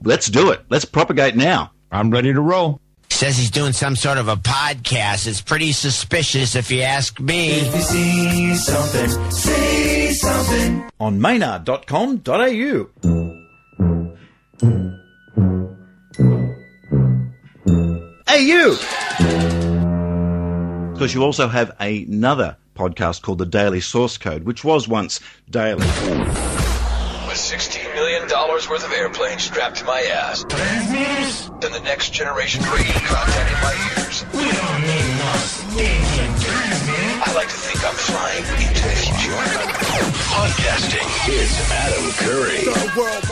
Let's do it. Let's propagate now. I'm ready to roll. Says he's doing some sort of a podcast. It's pretty suspicious if you ask me. If you see something, say something. On Maynard.com.au. Hey, you! Because you also have another podcast called The Daily Source Code, which was once daily. With $16 million worth of airplanes strapped to my ass, and the next generation radio content in my ears, We don't need no stinking transmitter. I like to think I'm flying into the future. Podcasting is Adam Curry.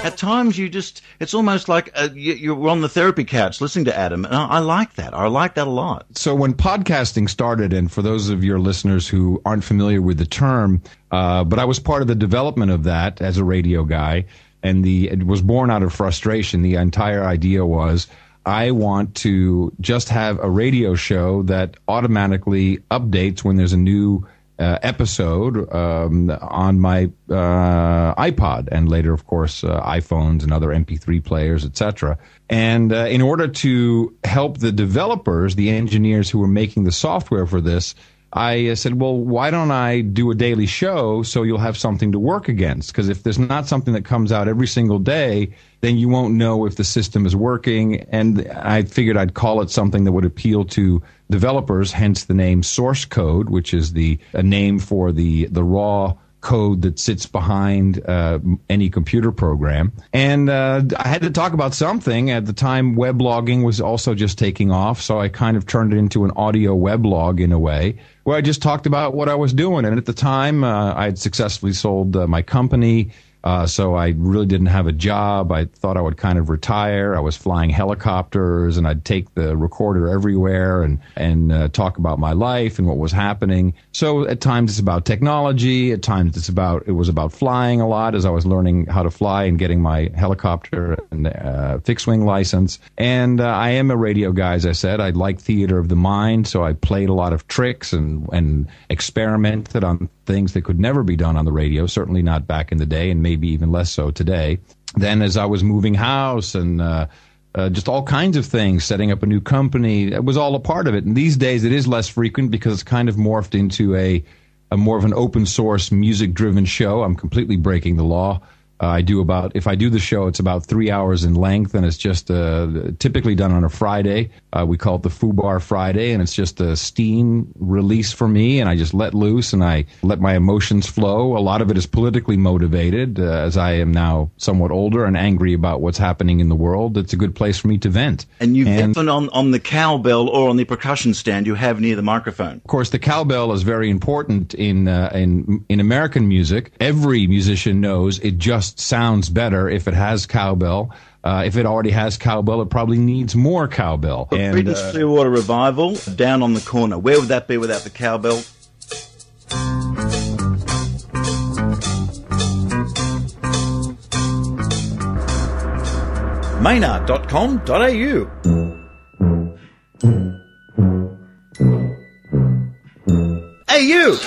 At times it's almost like you're on the therapy couch listening to Adam, and I like that. I like that a lot. So when podcasting started, and for those of your listeners who aren't familiar with the term, but I was part of the development of that as a radio guy, and it was born out of frustration. The entire idea was I want to just have a radio show that automatically updates when there's a new episode on my iPod, and later, of course, iPhones and other MP3 players, etc. And in order to help the developers, the engineers who were making the software for this, I said, well, why don't I do a daily show so you'll have something to work against? Because if there's not something that comes out every single day, then you won't know if the system is working. And I figured I'd call it something that would appeal to developers, hence the name Source Code, which is a name for the raw code that sits behind any computer program. And I had to talk about something. At the time, weblogging was also just taking off, so I kind of turned it into an audio weblog in a way, where I just talked about what I was doing. And at the time, I had successfully sold my company, so I really didn't have a job. I thought I would kind of retire. I was flying helicopters, and I'd take the recorder everywhere and talk about my life and what was happening. So at times it's about technology. At times it was about flying a lot, as I was learning how to fly and getting my helicopter and fixed wing license. And I am a radio guy, as I said. I like theater of the mind, so I played a lot of tricks and experimented on things that could never be done on the radio, certainly not back in the day, and maybe even less so today. Then as I was moving house and just all kinds of things, setting up a new company, it was all a part of it. And these days it is less frequent because it's kind of morphed into a more of an open source music driven show. I'm completely breaking the law. If I do the show, it's about 3 hours in length, and it's just typically done on a Friday. We call it the FUBAR Friday, and it's just a steam release for me, and I just let loose, and I let my emotions flow. A lot of it is politically motivated, as I am now somewhat older and angry about what's happening in the world. It's a good place for me to vent. And you vent on the cowbell or on the percussion stand you have near the microphone. Of course, the cowbell is very important in American music. Every musician knows it just sounds better if it has cowbell. If it already has cowbell, it probably needs more cowbell. The Creedence Clearwater Revival, Down on the Corner. Where would that be without the cowbell? Maynard.com.au. Hey, you!